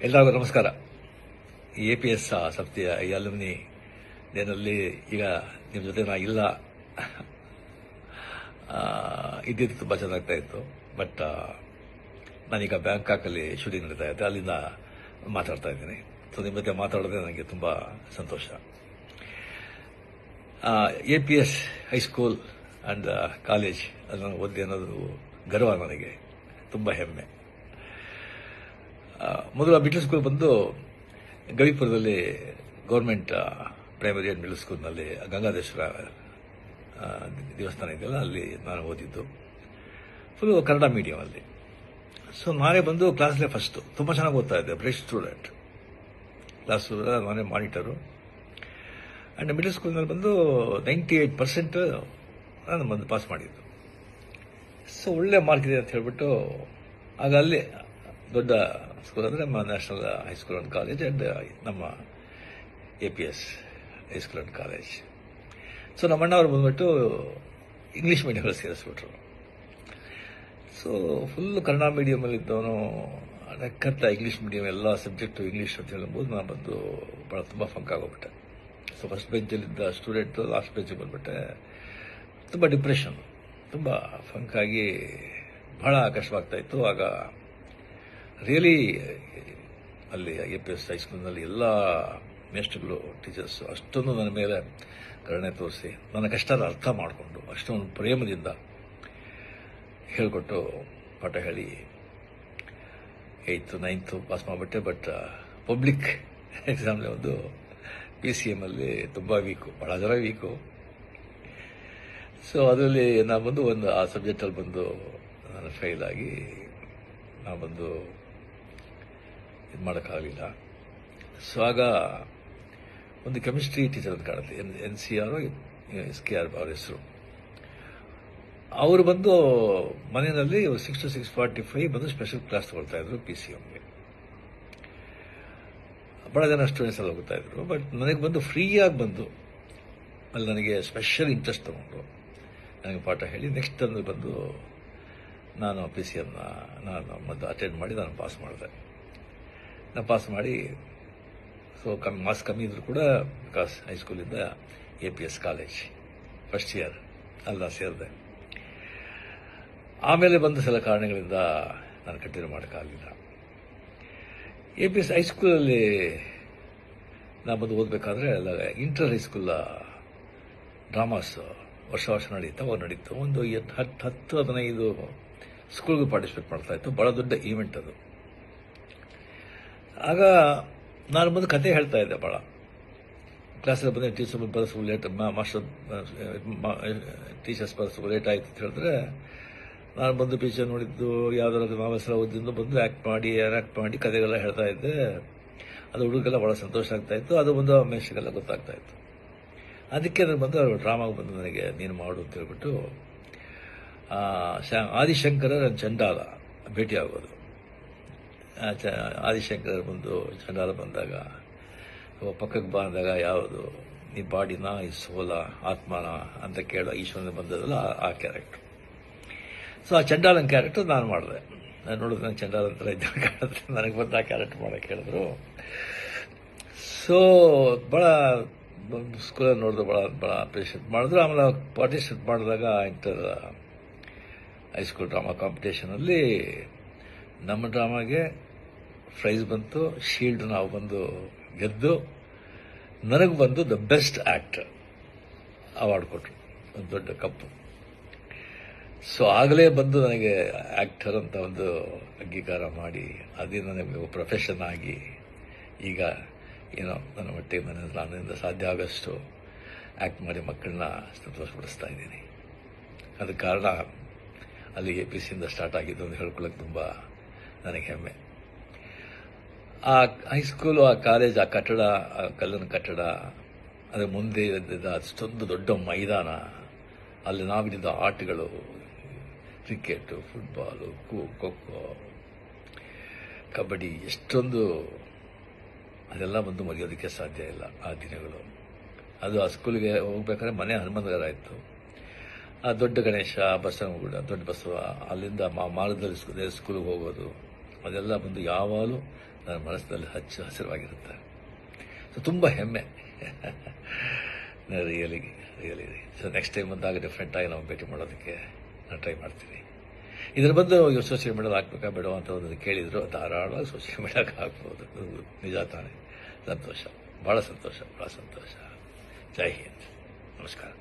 ಎಲ್ಲರಿಗೂ ನಮಸ್ಕಾರ. APS ಸಂಸ್ಥೆಯ ಈ ಅಲುಮಿನಿ ಡೇನಲ್ಲಿ ಈಗ ನಿಮ್ಮ ಜೊತೆ ನಾ ಇಲ್ಲ. ಇದ್ದಿದ್ದು ತುಂಬ ಚೆನ್ನಾಗ್ತಾ ಇತ್ತು. ಬಟ್ ನಾನೀಗ ಬ್ಯಾಂಕಾಕಲ್ಲಿ ಶೂಟಿಂಗ್ ನಡೀತಾ ಇದ್ದೆ, ಅಲ್ಲಿಂದ ಮಾತಾಡ್ತಾ ಇದ್ದೀನಿ. ಸೊ ನಿಮ್ಮ ಜೊತೆ ಮಾತಾಡೋದೇ ನನಗೆ ತುಂಬ ಸಂತೋಷ. APS ಹೈಸ್ಕೂಲ್ ಆ್ಯಂಡ್ ಕಾಲೇಜ್ ಅದನ್ನು ಓದಿ ಅನ್ನೋದು ಗರ್ವ ನನಗೆ, ತುಂಬ ಹೆಮ್ಮೆ. ಮೊದಲು ಮಿಡ್ಲ್ ಸ್ಕೂಲ್ ಬಂದು ಗವಿಪುರದಲ್ಲಿ ಗೌರ್ಮೆಂಟ್ ಪ್ರೈಮರಿ ಆ್ಯಂಡ್ ಮಿಡ್ಲ್ ಸ್ಕೂಲ್ನಲ್ಲಿ ಗಂಗಾಧೇಶ್ವರ ದೇವಸ್ಥಾನ ಇದೆಯಲ್ಲ, ಅಲ್ಲಿ ನಾನು ಓದಿದ್ದು. ಫುಲ್ಲು ಕನ್ನಡ ಮೀಡಿಯಮಲ್ಲಿ. ಸೊ ನಾನೇ ಬಂದು ಕ್ಲಾಸ್ಲೇ ಫಸ್ಟು, ತುಂಬ ಚೆನ್ನಾಗಿ ಓದ್ತಾ ಇದ್ದೆ, ಬ್ರೈಟ್ ಸ್ಟೂಡೆಂಟ್. ಕ್ಲಾಸು ನಾನೇ ಮಾನಿಟರು. ಆ್ಯಂಡ್ ಮಿಡ್ಲ್ ಸ್ಕೂಲ್ನಲ್ಲಿ ಬಂದು 98% ನಾನು ಬಂದು ಪಾಸ್ ಮಾಡಿದ್ದು. ಸೊ ಒಳ್ಳೆ ಮಾರ್ಕ್ ಇದೆ ಅಂತ ಹೇಳ್ಬಿಟ್ಟು ಆಗ ಅಲ್ಲಿ ದೊಡ್ಡ ಸ್ಕೂಲ್ ಅಂದರೆ ನಮ್ಮ national high school and college and ನಮ್ಮ APS high school and college. So ನಮ್ಮ ಅಣ್ಣವ್ರು ಬಂದ್ಬಿಟ್ಟು ಇಂಗ್ಲೀಷ್ ಮೀಡಿಯಮಲ್ಲಿ ಸೇರಿಸ್ಬಿಟ್ರು. ಸೊ ಫುಲ್ಲು ಕನ್ನಡ ಮೀಡಿಯಮಲ್ಲಿದ್ದವನು ಲೆಕ್ಕತ್ತ ಇಂಗ್ಲೀಷ್ ಮೀಡಿಯಮ್ ಎಲ್ಲ ಸಬ್ಜೆಕ್ಟು ಇಂಗ್ಲೀಷ್ ಅಂತ ಹೇಳ್ಬೋದು. ನಾನು ಬಂದು ಭಾಳ ತುಂಬ ಫಂಕ್ ಆಗೋಗ್ಬಿಟ್ಟೆ. ಸೊ ಫಸ್ಟ್ ಬೆಂಚಲ್ಲಿದ್ದ ಸ್ಟೂಡೆಂಟು ಲಾಸ್ಟ್ ಬೆಂಚಿಗೆ ಬಂದುಬಿಟ್ಟೆ. ತುಂಬ ಡಿಪ್ರೆಷನ್, ತುಂಬ ಫಂಕಾಗಿ ಭಾಳ ಕಷ್ಟವಾಗ್ತಾಯಿತ್ತು. ಆಗ ರಿಯಲಿ ಅಲ್ಲಿ APS ಹೈಸ್ಕೂಲ್ನಲ್ಲಿ ಎಲ್ಲ ಮೇಸ್ಟ್ರುಗಳು, ಟೀಚರ್ಸು ಅಷ್ಟೊಂದು ನನ್ನ ಮೇಲೆ ಕರುಣೆ ತೋರಿಸಿ ನನ್ನ ಕಷ್ಟನ ಅರ್ಥ ಮಾಡಿಕೊಂಡು ಅಷ್ಟೊಂದು ಪ್ರೇಮದಿಂದ ಹೇಳಿಕೊಟ್ಟು ಪಾಠ ಹೇಳಿ 8th 9th ಪಾಸ್ ಮಾಡಿಬಿಟ್ಟೆ. ಬಟ್ ಪಬ್ಲಿಕ್ ಎಕ್ಸಾಮ್ಲಿ ಒಂದು PCM ಅಲ್ಲಿ ತುಂಬ ವೀಕು, ಭಾಳ ಜನ ವೀಕು. ಸೊ ಅದರಲ್ಲಿ ನಾನು ಬಂದು ಆ ಸಬ್ಜೆಕ್ಟಲ್ಲಿ ಬಂದು ನಾನು ಫೇಲ್ ಆಗಿ ನಾನು ಬಂದು ಇದು ಮಾಡೋಕ್ಕಾಗಲಿಲ್ಲ. ಸೊ ಆಗ ಒಂದು ಕೆಮಿಸ್ಟ್ರಿ ಟೀಚರ್ ಅಂತ ಕಾಣುತ್ತೆ, NCR SKR ಅವ್ರ ಹೆಸರು. ಅವರು ಬಂದು ಮನೆಯಲ್ಲಿ 6 to 6:45 ಬಂದು ಸ್ಪೆಷಲ್ ಕ್ಲಾಸ್ ತಗೊಳ್ತಾ ಇದ್ರು PCMಗೆ. ಭಾಳ ಜನ ಸ್ಟೂಡೆಂಟ್ಸ್ ಎಲ್ಲ ಹೋಗ್ತಾ ಇದ್ರು. ಬಟ್ ನನಗೆ ಬಂದು ಫ್ರೀಯಾಗಿ ಬಂದು ಅಲ್ಲಿ ನನಗೆ ಸ್ಪೆಷಲ್ ಇಂಟ್ರೆಸ್ಟ್ ತಗೊಂಡು ನನಗೆ ಪಾಠ ಹೇಳಿ ನೆಕ್ಸ್ಟ್ ಅಂದು ಬಂದು ನಾನು PCMನ ನಾನು ಮತ್ತು ಅಟೆಂಡ್ ಮಾಡಿ ನಾನು ಪಾಸ್ ಮಾಡಿದೆ. ನಾನು ಪಾಸ್ ಮಾಡಿ ಸೊ ಮಾರ್ಕ್ಸ್ ಕಮ್ಮಿ ಇದ್ದರೂ ಕೂಡ ಬಿಕಾಸ್ ಹೈಸ್ಕೂಲಿಂದ APS ಕಾಲೇಜ್ ಫಸ್ಟ್ ಇಯರ್ ಅಲ್ಲಿ ನಾನು ಸೇರಿದೆ. ಆಮೇಲೆ ಬಂದ ಸಲ ಕಾರಣಗಳಿಂದ ನಾನು ಕಂಟಿನ್ಯೂ ಮಾಡೋಕ್ಕಾಗಲಿಲ್ಲ. APS ಹೈಸ್ಕೂಲಲ್ಲಿ ನಾನು ಬಂದು ಓದಬೇಕಾದ್ರೆ ಇಂಟರ್ ಹೈಸ್ಕೂಲ್ ಡ್ರಾಮಾಸ್ ವರ್ಷ ನಡೀತು. ಒಂದು 10-15 ಸ್ಕೂಲ್ಗೂ ಪಾರ್ಟಿಸಿಪೇಟ್ ಮಾಡ್ತಾಯಿತ್ತು. ಭಾಳ ದೊಡ್ಡ ಈವೆಂಟ್ ಅದು. ಆಗ ನಾನು ಬಂದು ಕತೆ ಹೇಳ್ತಾ ಇದ್ದೆ ಭಾಳ. ಕ್ಲಾಸಲ್ಲಿ ಬಂದರೆ ಟೀಚರ್ ಬರೋದು ಲೇಟ್, ಮಾಸ್ಟರ್ ಟೀಚರ್ಸ್ ಬರೋದು ಲೇಟ್ ಆಯಿತು ಅಂತ ಹೇಳಿದ್ರೆ ನಾನು ಬಂದು ಪಿಕ್ಚರ್ ನೋಡಿದ್ದು ಯಾವುದಾದ್ರು ನಾವೆಲ್ಲ ಓದಿದ್ದು ಬಂದು ಆ್ಯಕ್ಟ್ ಮಾಡಿ ಕತೆಗೆಲ್ಲ ಹೇಳ್ತಾ ಇದ್ದೆ. ಅದು ಹುಡುಗೆಲ್ಲ ಭಾಳ ಸಂತೋಷ ಆಗ್ತಾಯಿತ್ತು. ಅದು ಬಂದು ಮೇಷ್ಟ್ರಿಗೆಲ್ಲ ಗೊತ್ತಾಗ್ತಾಯಿತ್ತು. ಅದಕ್ಕೆ ನಾನು ಬಂದು ಅವರು ಡ್ರಾಮಾಗೆ ಬಂದು ನನಗೆ ನೀನು ಮಾಡು ಅಂತ ಹೇಳ್ಬಿಟ್ಟು ಆದಿಶಂಕರ ಚಂಡಾಲ ಭೇಟಿ ಆಗೋದು. ಆದಿಶಂಕರ ಬಂದು ಚಂಡಾಲ ಬಂದಾಗ ಪಕ್ಕಕ್ಕೆ ಬಂದಾಗ ಯಾವುದು ನೀ ಬಾಡಿನ ಈ ಸೋಲ ಆತ್ಮನ ಅಂತ ಕೇಳೋ ಈಶ್ವರನ ಬಂದದಲ್ಲ ಆ ಕ್ಯಾರೆಕ್ಟ್ರು. ಸೊ ಆ ಚಂಡಾಲನ ಕ್ಯಾರೆಕ್ಟರ್ ನಾನು ಮಾಡಿದೆ. ನಾನು ನೋಡಿದ್ರೆ ನಾನು ಚಂಡಾಲ ಅಂತ ಇದ್ದ ಕಾಣುತ್ತೆ. ನನಗೆ ಬಂದು ಆ ಕ್ಯಾರೆಕ್ಟರ್ ಮಾಡೋಕ್ಕೆ ಹೇಳಿದ್ರು. ಸೊ ಭಾಳ ಸ್ಕೂಲಲ್ಲಿ ನೋಡಿದ್ರು, ಭಾಳ ಅಪ್ರಿಷಿಯೇಟ್ ಮಾಡಿದ್ರು. ಆಮೇಲೆ ಪಾರ್ಟಿಸಿಪೇಟ್ ಮಾಡಿದಾಗ ಇಂಟರ್ ಹೈಸ್ಕೂಲ್ ಡ್ರಾಮಾ ಕಾಂಪಿಟೇಷನಲ್ಲಿ ನಮ್ಮ ಡ್ರಾಮಾಗೆ ಪ್ರೈಸ್ ಬಂತು, ಶೀಲ್ಡ್ ನಾವು ಬಂದು ಗೆದ್ದು ನನಗೆ ಬಂದು ದ ಬೆಸ್ಟ್ ಆ್ಯಕ್ಟರ್ ಅವಾರ್ಡ್ ಕೊಟ್ಟರು, ಒಂದು ದೊಡ್ಡ ಕಪ್ಪು. ಸೊ ಆಗಲೇ ಬಂದು ನನಗೆ ಆ್ಯಕ್ಟರ್ ಅಂತ ಒಂದು ಅಂಗೀಕಾರ ಮಾಡಿ ಅದೇ ನನಗೆ ಪ್ರೊಫೆಷನ್ ಆಗಿ ಈಗ ಏನೋ ನನ್ನ ಮಟ್ಟಿಗೆ ನನ್ನಿಂದ ಸಾಧ್ಯ ಆಗೋಷ್ಟು ಆ್ಯಕ್ಟ್ ಮಾಡಿ ಮಕ್ಕಳನ್ನ ಸಂತೋಷಪಡಿಸ್ತಾ ಇದ್ದೀನಿ. ಅದಕ್ಕೆ ಕಾರಣ ಅಲ್ಲಿ APSಯಿಂದ ಸ್ಟಾರ್ಟ್ ಆಗಿದ್ದು ಅಂತ ಹೇಳ್ಕೊಳ್ಳೋಕೆ ತುಂಬ ನನಗೆ ಹೆಮ್ಮೆ. ಆ ಹೈಸ್ಕೂಲು, ಆ ಕಾಲೇಜ್, ಆ ಕಟ್ಟಡ, ಆ ಕಲ್ಲಿನ ಕಟ್ಟಡ, ಅದರ ಮುಂದೆ ಇದ್ದಿದ್ದ ಅಷ್ಟೊಂದು ದೊಡ್ಡ ಮೈದಾನ, ಅಲ್ಲಿ ನಾವಿದ್ದ ಆಟಗಳು, ಕ್ರಿಕೆಟು, ಫುಟ್ಬಾಲು, ಖೋ-ಖೋ, ಕಬಡ್ಡಿ, ಎಷ್ಟೊಂದು ಅದೆಲ್ಲ ಬಂದು ಮರೆಯೋದಕ್ಕೆ ಸಾಧ್ಯ ಇಲ್ಲ ಆ ದಿನಗಳು. ಅದು ಆ ಸ್ಕೂಲಿಗೆ ಹೋಗ್ಬೇಕಾದ್ರೆ ಮನೆ ಹನುಮಂತಗರ ಇತ್ತು. ಆ ದೊಡ್ಡ ಗಣೇಶ, ಬಸವನಗುಡ, ದೊಡ್ಡ ಬಸವ, ಅಲ್ಲಿಂದ ಮಾರ್ಗದಲ್ಲಿ ಸ್ಕೂಲಿಗೆ ಹೋಗೋದು, ಅದೆಲ್ಲ ಬಂದು ಯಾವಾಗಲೂ ನನ್ನ ಮನಸ್ಸಿನಲ್ಲಿ ಹಚ್ಚ ಹಸಿರಾಗಿರುತ್ತೆ. ಸೊ ತುಂಬ ಹೆಮ್ಮೆ. ರಿಯಲಿ ಸೊ ನೆಕ್ಸ್ಟ್ ಟೈಮ್ ಬಂದಾಗ ಡೆಫಿನೆಟ್ಟಾಗಿ ನಾವು ಭೇಟಿ ಮಾಡೋದಕ್ಕೆ ನಾನು ಟ್ರೈ ಮಾಡ್ತೀನಿ. ಇದರ ಬಂದು ಸೋಷಿಯಲ್ ಮೀಡಿಯಾದಲ್ಲಿ ಹಾಕ್ಬೇಕಾ ಬೇಡ ಅಂತ ಒಂದು ಕೇಳಿದ್ರು, ಧಾರಾಳವಾಗಿ ಸೋಷಿಯಲ್ ಮೀಡಿಯಾಕ್ಕೆ ಹಾಕ್ಬೋದು. ನಿಜ ತಾನೆ. ಸಂತೋಷ, ಭಾಳ ಸಂತೋಷ. ಜೈ ಹಿಂದ್, ನಮಸ್ಕಾರ.